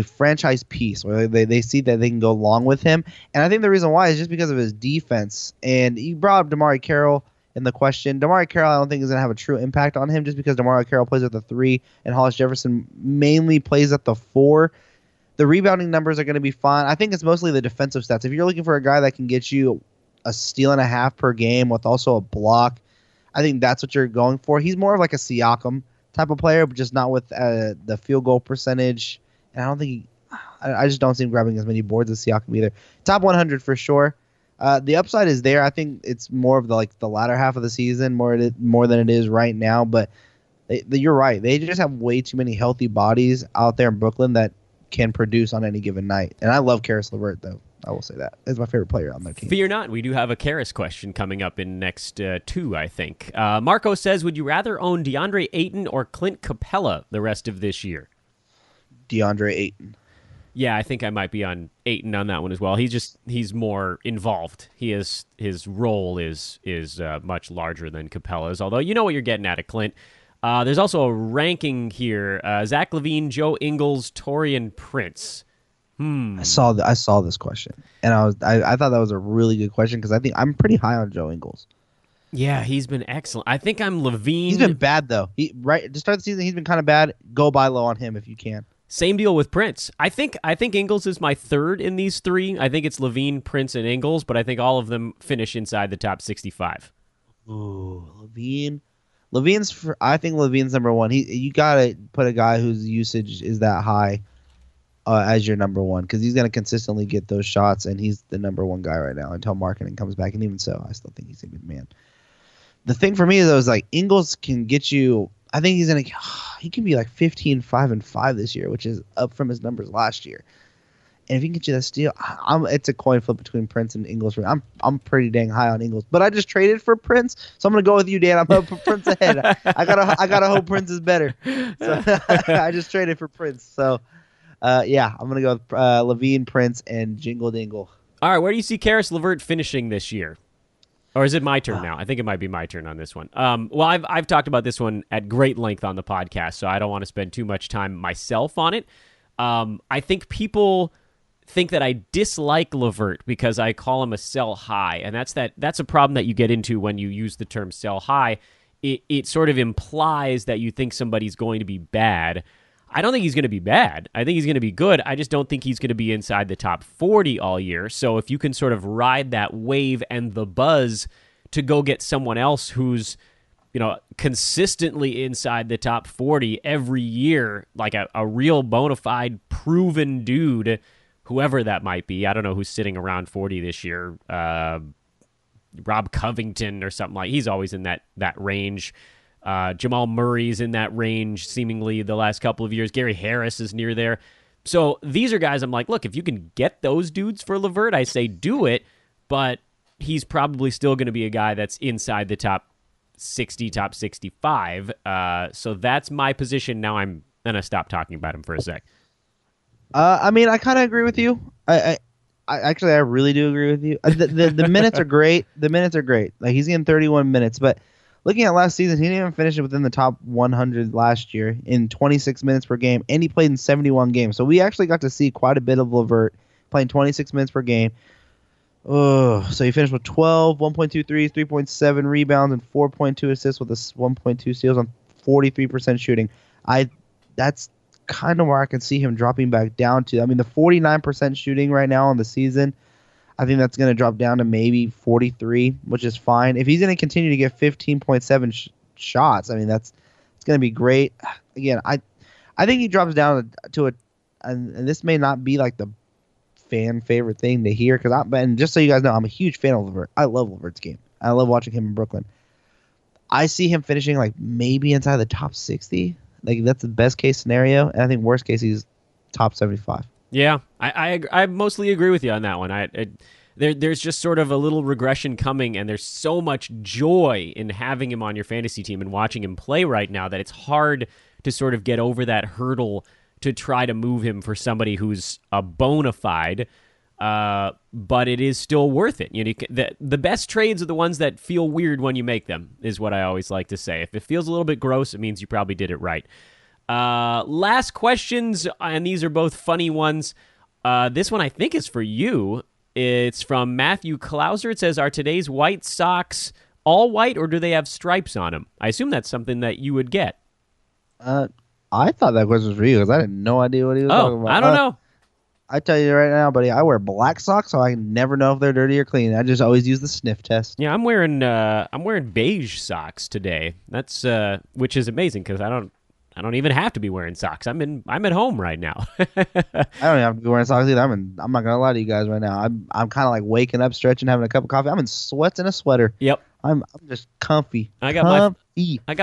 franchise piece, where they see that they can go along with him. And I think the reason why is just because of his defense. And you brought up Damari Carroll in the question. Damari Carroll, I don't think is going to have a true impact on him just because Damari Carroll plays at the 3 and Hollis-Jefferson mainly plays at the 4. The rebounding numbers are going to be fine. I think it's mostly the defensive stats. If you're looking for a guy that can get you a steal and a half per game with also a block. I think that's what you're going for. He's more of like a Siakam type of player, but just not with the field goal percentage. And I don't think I just don't see him grabbing as many boards as Siakam either. Top 100 for sure. The upside is there. I think it's more of the latter half of the season more than it is right now. But you're right. They just have way too many healthy bodies out there in Brooklyn that can produce on any given night. And I love Karis LeVert, though. I will say that. He's my favorite player on that team. Fear not. We do have a Karis question coming up in next two, I think. Marco says, would you rather own DeAndre Ayton or Clint Capella the rest of this year? DeAndre Ayton. Yeah, I think I might be on Ayton on that one as well. He's more involved. His role is much larger than Capella's, although you know what you're getting at Clint. There's also a ranking here. Zach LaVine, Joe Ingles, Taurean Prince. I saw this question, and I thought that was a really good question because I think I'm pretty high on Joe Ingles. Yeah, he's been excellent. I think I'm LaVine. He's been bad though. To start the season, he's been kind of bad. Go buy low on him if you can. Same deal with Prince. I think Ingles is my third in these three. I think it's LaVine, Prince, and Ingles, but I think all of them finish inside the top 65. Ooh, LaVine. I think LaVine's number one. You gotta put a guy whose usage is that high as your number one because he's gonna consistently get those shots, and he's the number one guy right now until Markkanen comes back. And even so, I still think he's a good man. The thing for me though is like Ingles can get you. I think he can be like 15, 5, and 5 this year, which is up from his numbers last year. And if he can get you that steal, it's a coin flip between Prince and Ingles for me. I'm pretty dang high on Ingles, but I just traded for Prince, so I'm gonna go with you, Dan. I'm gonna put Prince ahead. I gotta hope Prince is better. So I just traded for Prince. So yeah, I'm gonna go with LaVine, Prince, and Jingle Dingle. All right, where do you see Karis LeVert finishing this year? Or is it my turn now? I think it might be my turn on this one. Well, I've talked about this one at great length on the podcast, so I don't want to spend too much time myself on it. I think people think that I dislike LeVert because I call him a sell high, and that's a problem that you get into when you use the term sell high. It sort of implies that you think somebody's going to be bad. I don't think he's going to be bad. I think he's going to be good. I just don't think he's going to be inside the top 40 all year. So if you can sort of ride that wave and the buzz to go get someone else who's, consistently inside the top 40 every year, like a real bona fide proven dude, whoever that might be. I don't know who's sitting around 40 this year. Rob Covington or something like. He's always in that range. Jamal Murray's in that range seemingly the last couple of years. Gary Harris is near there. So these are guys I'm like, look, if you can get those dudes for LeVert, I say do it, but he's probably still going to be a guy that's inside the top 60, top 65. So that's my position. Now I'm going to stop talking about him for a sec. I mean, I kind of agree with you. I really do agree with you. The minutes are great. The minutes are great. Like he's getting 31 minutes, but looking at last season, he didn't even finish within the top 100 last year in 26 minutes per game, and he played in 71 games. So we actually got to see quite a bit of LeVert playing 26 minutes per game. Oh, so he finished with 12, 1.2 threes, 3.7 rebounds, and 4.2 assists with a 1.2 steals on 43% shooting. That's kind of where I can see him dropping back down to. I mean, the 49% shooting right now on the season, I think that's going to drop down to maybe 43, which is fine. If he's going to continue to get 15.7 shots, I mean, it's going to be great. Again, I think he drops down to and this may not be like the fan favorite thing to hear, and just so you guys know, I'm a huge fan of LeVert. I love LeVert's game. I love watching him in Brooklyn. I see him finishing like maybe inside the top 60. Like that's the best case scenario, and I think worst case he's top 75. Yeah, I mostly agree with you on that one. There's just sort of a little regression coming, and there's so much joy in having him on your fantasy team and watching him play right now that it's hard to sort of get over that hurdle to try to move him for somebody who's a bona fide, but it is still worth it. The best trades are the ones that feel weird when you make them, is what I always like to say. If it feels a little bit gross, it means you probably did it right. Last questions, and these are both funny ones. This one I think is for you. It's from Matthew Klauser. It says, are today's White Sox all white, or do they have stripes on them? I assume that's something that you would get. I thought that question was for you because I had no idea what he was talking about. I don't know. I tell you right now, buddy, I wear black socks, so I never know if they're dirty or clean. I just always use the sniff test. Yeah, I'm wearing beige socks today. That's which is amazing because I don't even have to be wearing socks. I'm at home right now. I don't have to be wearing socks either. I'm not gonna lie to you guys right now. I'm kind of like waking up, stretching, having a cup of coffee. I'm in sweats and a sweater. Yep. I'm just comfy. I got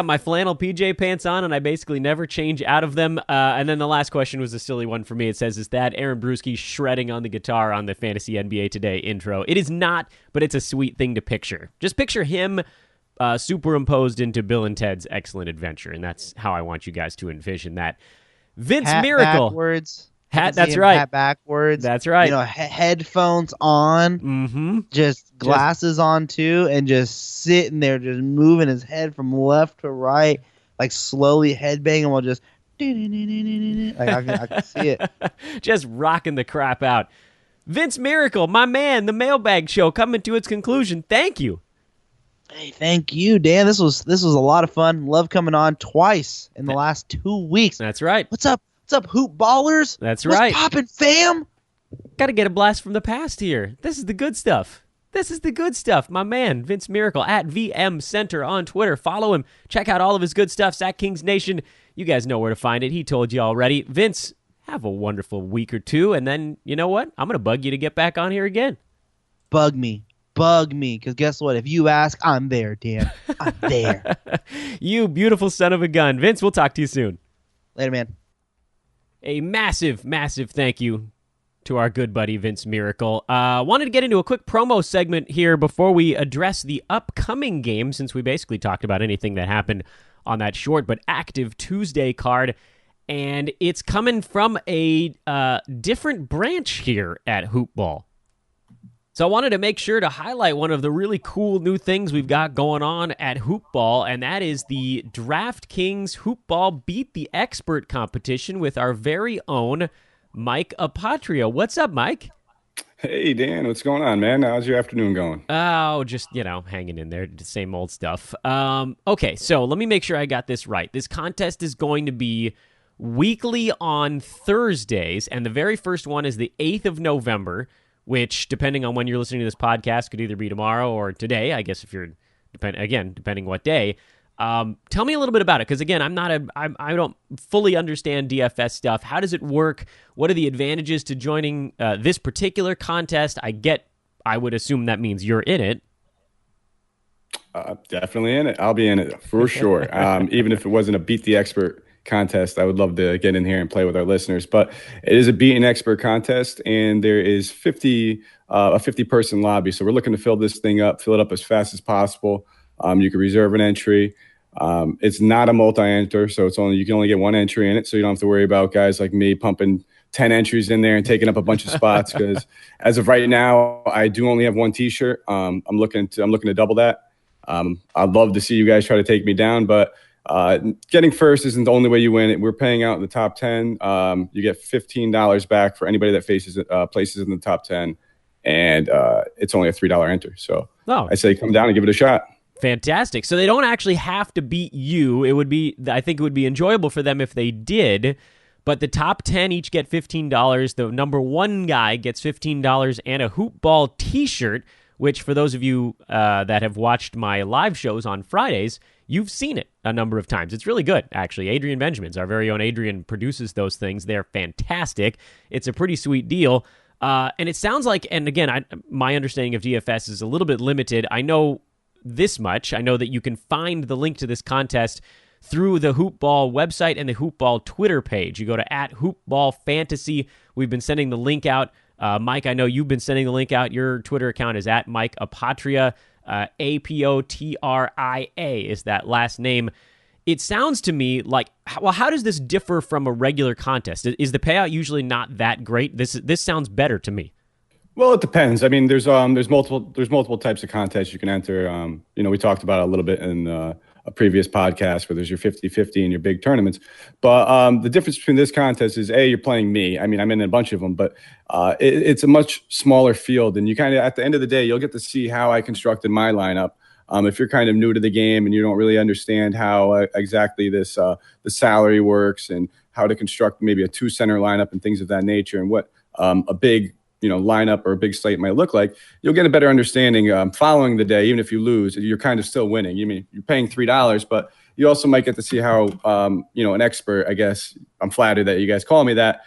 my flannel PJ pants on, and I basically never change out of them. And then the last question was a silly one for me. It says, "Is that Aaron Brewski shredding on the guitar on the Fantasy NBA Today intro?" It is not, but it's a sweet thing to picture. Just picture him superimposed into Bill and Ted's Excellent Adventure, and that's how I want you guys to envision that. Vince hat Miracle. Backwards. That's right. Hat backwards. That's right. You know, headphones on. Mm-hmm. Just glasses on too, and just sitting there, just moving his head from left to right, like slowly headbanging while just. Like I can see it. Just rocking the crap out. Vince Miracle, my man, the Mailbag Show coming to its conclusion. Thank you. Hey, thank you, Dan. This was a lot of fun. Love coming on twice in the last 2 weeks. That's right. What's up? What's up, hoop ballers? That's right. What's poppin', fam? Got to get a blast from the past here. This is the good stuff. This is the good stuff. My man, Vince Miracle, at VM Center on Twitter. Follow him. Check out all of his good stuff. At Kings Nation. You guys know where to find it. He told you already. Vince, have a wonderful week or two, and then, you know what? I'm going to bug you to get back on here again. Bug me, because guess what? If you ask, I'm there, Dan. I'm there. You beautiful son of a gun. Vince, we'll talk to you soon. Later, man. A massive, massive thank you to our good buddy Vince Miracle. Wanted to get into a quick promo segment here before we address the upcoming game, since we basically talked about anything that happened on that short but active Tuesday card. And it's coming from a different branch here at Hoop Ball. So I wanted to make sure to highlight one of the really cool new things we've got going on at Hoop Ball, and that is the DraftKings Hoop Ball Beat the Expert competition with our very own Mike Apotria. What's up, Mike? Hey, Dan. What's going on, man? How's your afternoon going? Oh, just, hanging in there. The same old stuff. Okay, so let me make sure I got this right. This contest is going to be weekly on Thursdays, and the very first one is the 8th of November, which, depending on when you're listening to this podcast, could either be tomorrow or today, I guess, if you're, depending what day. Tell me a little bit about it, because, again, I don't fully understand DFS stuff. How does it work? What are the advantages to joining this particular contest? I would assume that means you're in it. Definitely in it. I'll be in it for sure. Even if it wasn't a Beat the Expert contest, I would love to get in here and play with our listeners. But it is a Beat an Expert contest, and there is a 50-person lobby. So we're looking to fill this thing up, fill it up as fast as possible. You can reserve an entry. It's not a multi-enter, so you can only get one entry in it, so you don't have to worry about guys like me pumping 10 entries in there and taking up a bunch of spots, because as of right now, I do only have one T-shirt. I'm looking to double that. I'd love to see you guys try to take me down, but getting first isn't the only way you win it. We're paying out in the top 10. You get $15 back for anybody that places in the top 10, and it's only a $3 enter. So I say come down and give it a shot. Fantastic. So they don't actually have to beat you. I think it would be enjoyable for them if they did, but the top 10 each get $15. The number one guy gets $15 and a Hoop Ball T-shirt, which for those of you that have watched my live shows on Fridays, you've seen it a number of times. It's really good, actually. Adrian Benjamin's, our very own Adrian, produces those things. They're fantastic. It's a pretty sweet deal. And it sounds like, and again, my understanding of DFS is a little bit limited. I know this much. I know that you can find the link to this contest through the Hoop Ball website and the Hoop Ball Twitter page. You go to @HoopBallFantasy. We've been sending the link out. Mike, I know you've been sending the link out. Your Twitter account is @Mike Apotria. Apotria is that last name. It sounds to me like, well, how does this differ from a regular contest? Is the payout usually not that great? This sounds better to me. Well, it depends. I mean, there's multiple types of contests you can enter. We talked about it a little bit in a previous podcast where there's your 50-50 and your big tournaments. But the difference between this contest is, you're playing me. I mean, I'm in a bunch of them, but it's a much smaller field. And you kind of, at the end of the day, you'll get to see how I constructed my lineup. If you're kind of new to the game and you don't really understand how exactly the salary works and how to construct maybe a 2-center lineup and things of that nature, and what a big lineup or a big slate might look like, you'll get a better understanding following the day. Even if you lose, you're kind of still winning. You mean you're paying $3, but you also might get to see how an expert, I guess I'm flattered that you guys call me that,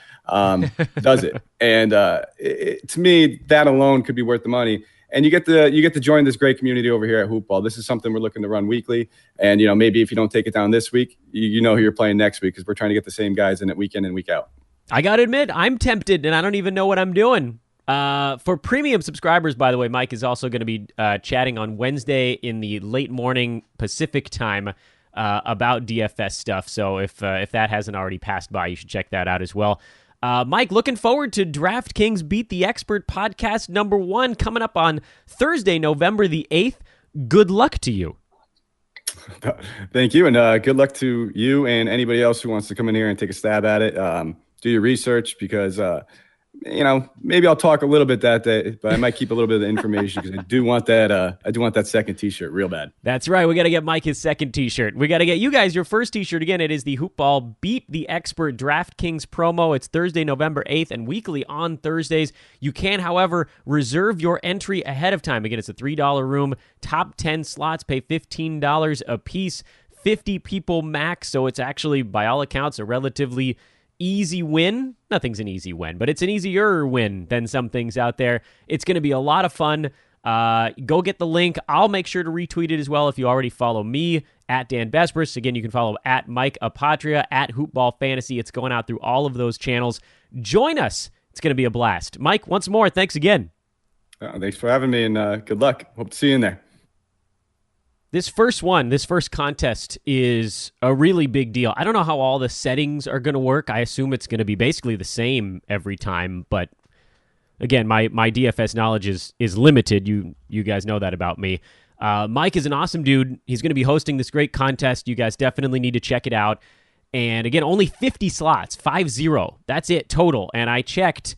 does it. And to me, that alone could be worth the money. And you get to join this great community over here at Hoop Ball. This is something we're looking to run weekly. And maybe if you don't take it down this week, you know who you're playing next week, because we're trying to get the same guys in it week in and week out. I got to admit, I'm tempted, and I don't even know what I'm doing. For premium subscribers, by the way, Mike is also going to be chatting on Wednesday in the late morning Pacific time about DFS stuff. So if that hasn't already passed by, you should check that out as well. Mike, looking forward to DraftKings Beat the Expert podcast number 1 coming up on Thursday, November the 8th. Good luck to you. Thank you, and good luck to you and anybody else who wants to come in here and take a stab at it. Do your research, because maybe I'll talk a little bit that day, but I might keep a little bit of the information, because I do want that second T-shirt real bad. That's right. We got to get Mike his second T-shirt. We got to get you guys your first T-shirt. Again, it is the Hoop Ball Beat the Expert DraftKings promo. It's Thursday, November 8th, and weekly on Thursdays. You can, however, reserve your entry ahead of time. Again, it's a $3 room. Top 10 slots pay $15 a piece. 50 people max, so it's actually, by all accounts, a relatively easy win. Nothing's an easy win, but it's an easier win than some things out there. It's going to be a lot of fun. Go get the link. I'll make sure to retweet it as well if you already follow me at Dan Besbris. Again, you can follow at Mike Apotria, at Hoopball Fantasy. It's going out through all of those channels. Join us. It's going to be a blast. Mike, once more, thanks again. Thanks for having me, and good luck. Hope to see you in there. This first contest is a really big deal. I don't know how all the settings are going to work. I assume it's going to be basically the same every time, but again, my DFS knowledge is limited. You guys know that about me. Mike is an awesome dude. He's going to be hosting this great contest. You guys definitely need to check it out. And again, only 50 slots, 50. That's it total. And I checked,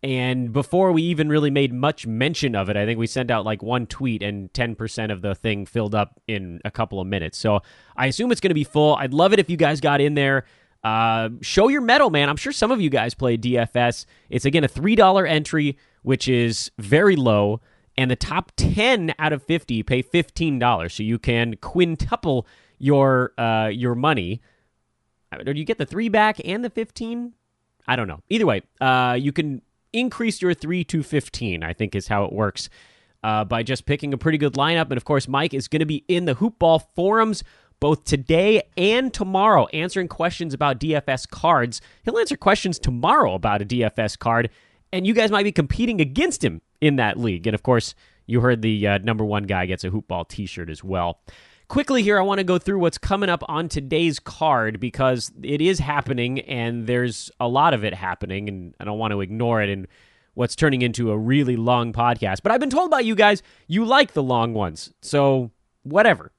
and before we even really made much mention of it, I think we sent out like one tweet and 10% of the thing filled up in a couple of minutes. So I assume it's going to be full. I'd love it if you guys got in there. Show your mettle, man. I'm sure some of you guys play DFS. It's, again, a $3 entry, which is very low, and the top 10 out of 50 pay $15. So you can quintuple your money. Do you get the 3 back and the 15? I don't know. Either way, you can increase your 3 to 15, I think is how it works, by just picking a pretty good lineup. And of course, Mike is going to be in the Hoop Ball forums both today and tomorrow, answering questions about DFS cards. He'll answer questions tomorrow about a DFS card, and you guys might be competing against him in that league. And of course, you heard the number 1 guy gets a Hoop Ball t-shirt as well. Quickly here, I want to go through what's coming up on today's card, because it is happening, and there's a lot of it happening, and I don't want to ignore it in what's turning into a really long podcast. But I've been told by you guys, you like the long ones, so whatever.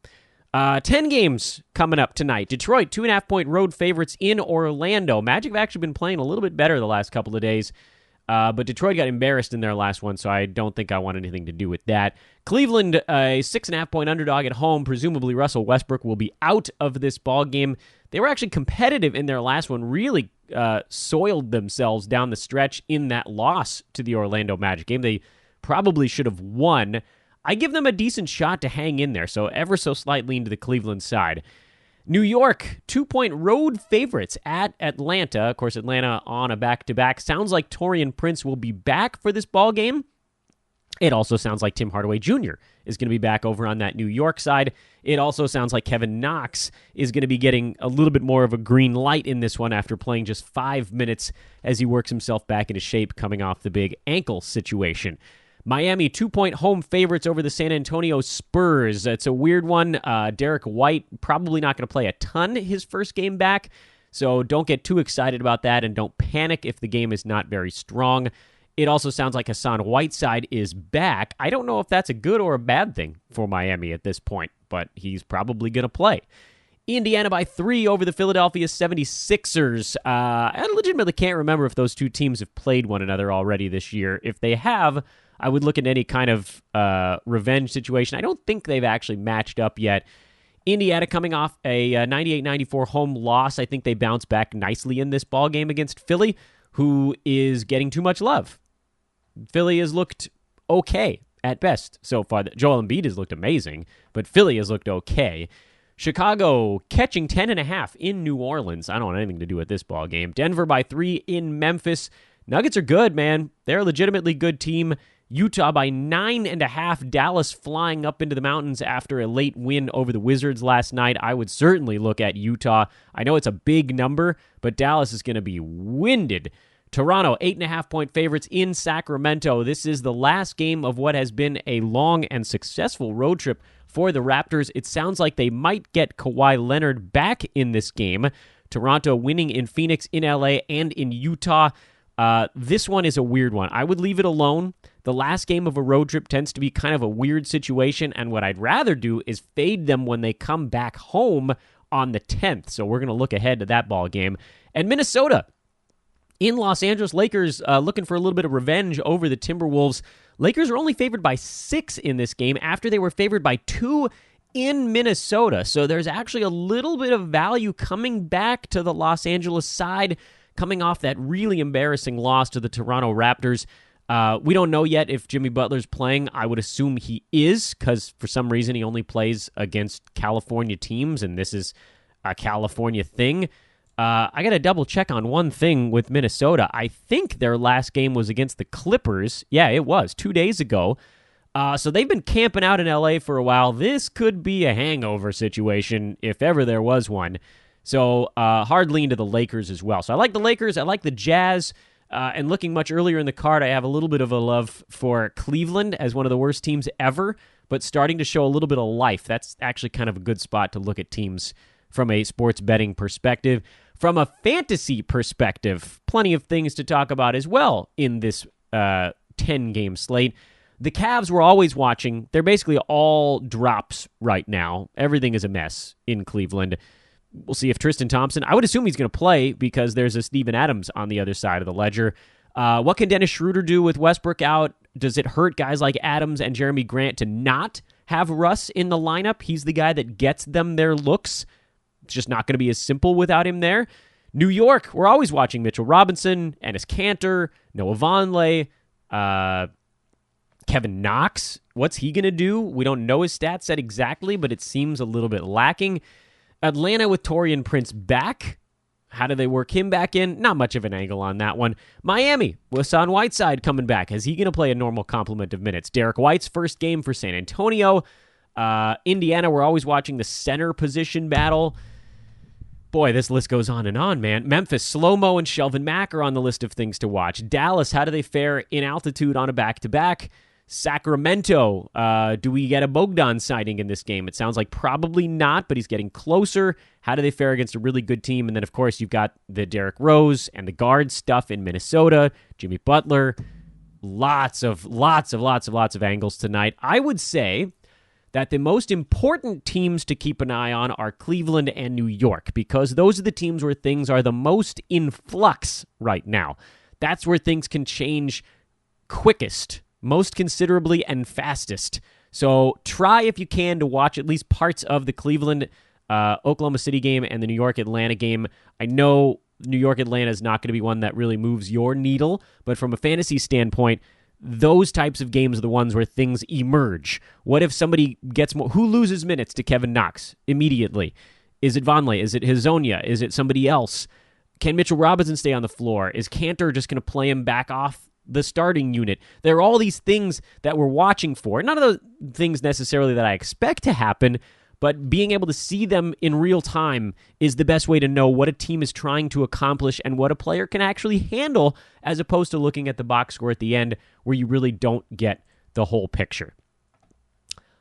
10 games coming up tonight. Detroit, 2.5-point road favorites in Orlando. Magic have actually been playing a little bit better the last couple of days. But Detroit got embarrassed in their last one, so I don't think I want anything to do with that. Cleveland, a 6.5-point underdog at home. Presumably Russell Westbrook will be out of this ball game. They were actually competitive in their last one, really soiled themselves down the stretch in that loss to the Orlando Magic game. They probably should have won. I give them a decent shot to hang in there, so ever so slight lean to the Cleveland side. New York, 2-point road favorites at Atlanta. Of course, Atlanta on a back-to-back. Sounds like Taurean Prince will be back for this ball game. It also sounds like Tim Hardaway Jr. is going to be back over on that New York side. It also sounds like Kevin Knox is going to be getting a little bit more of a green light in this one after playing just 5 minutes as he works himself back into shape coming off the big ankle situation. Miami, 2-point home favorites over the San Antonio Spurs. It's a weird one. Derrick White probably not going to play a ton his first game back, so don't get too excited about that, and don't panic if the game is not very strong. It also sounds like Hassan Whiteside is back. I don't know if that's a good or a bad thing for Miami at this point, but he's probably going to play. Indiana by 3 over the Philadelphia 76ers. I legitimately can't remember if those two teams have played one another already this year. If they have, I would look at any kind of revenge situation. I don't think they've actually matched up yet. Indiana coming off a 98-94 home loss. I think they bounced back nicely in this ball game against Philly, who is getting too much love. Philly has looked okay at best so far. Joel Embiid has looked amazing, but Philly has looked okay. Chicago catching 10.5 in New Orleans. I don't want anything to do with this ball game. Denver by 3 in Memphis. Nuggets are good, man. They're a legitimately good team. Utah by 9.5. Dallas flying up into the mountains after a late win over the Wizards last night. I would certainly look at Utah. I know it's a big number, but Dallas is going to be winded. Toronto, 8.5-point favorites in Sacramento. This is the last game of what has been a long and successful road trip for the Raptors. It sounds like they might get Kawhi Leonard back in this game. Toronto winning in Phoenix, in LA, and in Utah. This one is a weird one. I would leave it alone. The last game of a road trip tends to be kind of a weird situation, and what I'd rather do is fade them when they come back home on the 10th. So we're going to look ahead to that ball game. And Minnesota in Los Angeles, Lakers looking for a little bit of revenge over the Timberwolves. Lakers are only favored by 6 in this game after they were favored by 2 in Minnesota. So there's actually a little bit of value coming back to the Los Angeles side, coming off that really embarrassing loss to the Toronto Raptors. We don't know yet if Jimmy Butler's playing. I would assume he is, because for some reason he only plays against California teams, and this is a California thing. I got to double check on one thing with Minnesota. I think their last game was against the Clippers. Yeah, it was 2 days ago. So they've been camping out in LA for a while. This could be a hangover situation if ever there was one. So hard lean to the Lakers as well. So I like the Lakers. I like the Jazz. And looking much earlier in the card, I have a little bit of a love for Cleveland as one of the worst teams ever, but starting to show a little bit of life. That's actually kind of a good spot to look at teams from a sports betting perspective. From a fantasy perspective, plenty of things to talk about as well in this 10-game slate. The Cavs we're always watching. They're basically all drops right now. Everything is a mess in Cleveland. We'll see if Tristan Thompson, I would assume he's going to play because there's a Steven Adams on the other side of the ledger. What can Dennis Schroeder do with Westbrook out? Does it hurt guys like Adams and Jeremy Grant to not have Russ in the lineup? He's the guy that gets them their looks. It's just not going to be as simple without him there. New York, we're always watching Mitchell Robinson, Enes Kanter, Noah Vonleh, Kevin Knox. What's he going to do? We don't know his stat set exactly, but it seems a little bit lacking. Atlanta with Taurean Prince back. How do they work him back in? Not much of an angle on that one. Miami, Hassan Whiteside coming back. Is he going to play a normal complement of minutes? Derrick White's first game for San Antonio. Indiana, we're always watching the center position battle. Boy, this list goes on and on, man. Memphis, Slow-Mo and Shelvin Mack are on the list of things to watch. Dallas, how do they fare in altitude on a back-to-back? Sacramento, do we get a Bogdan sighting in this game? It sounds like probably not, but he's getting closer. How do they fare against a really good team? And then, of course, you've got the Derrick Rose and the guard stuff in Minnesota, Jimmy Butler. Lots of angles tonight. I would say that the most important teams to keep an eye on are Cleveland and New York, because those are the teams where things are the most in flux right now. That's where things can change quickest, most considerably, and fastest. So try, if you can, to watch at least parts of the Cleveland Oklahoma City game and the New York-Atlanta game. I know New York-Atlanta is not going to be one that really moves your needle, but from a fantasy standpoint, those types of games are the ones where things emerge. What if somebody gets more? Who loses minutes to Kevin Knox immediately? Is it Vonleh? Is it Hezonja? Is it somebody else? Can Mitchell Robinson stay on the floor? Is Kanter just going to play him back off the starting unit? There are all these things that we're watching for. None of the things necessarily that I expect to happen, but being able to see them in real time is the best way to know what a team is trying to accomplish and what a player can actually handle, as opposed to looking at the box score at the end where you really don't get the whole picture.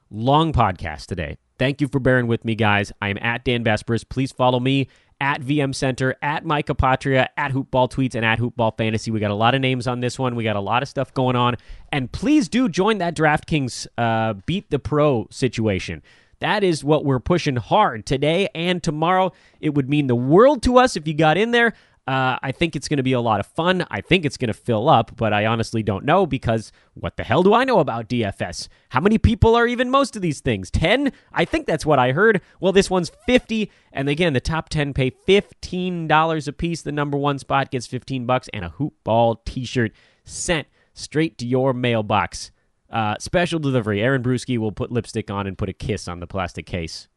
Long podcast today. Thank you for bearing with me, guys. I am at Dan Besbris. Please follow me at VM Center, at Mike Apotria, at Hoopball Tweets, and at Hoopball Fantasy. We got a lot of names on this one. We got a lot of stuff going on. And please do join that DraftKings Beat the Pro situation. That is what we're pushing hard today and tomorrow. It would mean the world to us if you got in there. I think it's going to be a lot of fun. I think it's going to fill up, but I honestly don't know because what the hell do I know about DFS? How many people are even most of these things? 10? I think that's what I heard. Well, this one's 50, and again, the top 10 pay $15 a piece. The number one spot gets $15 and a hoop ball t-shirt sent straight to your mailbox. Special delivery. Aaron Brewski will put lipstick on and put a kiss on the plastic case.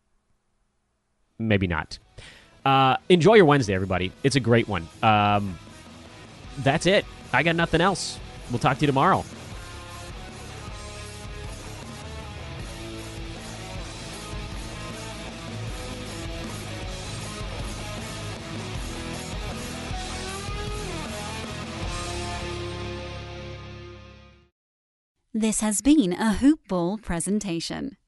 Maybe not. Enjoy your Wednesday, everybody. It's a great one. That's it. I got nothing else. We'll talk to you tomorrow. This has been a Hoop Ball presentation.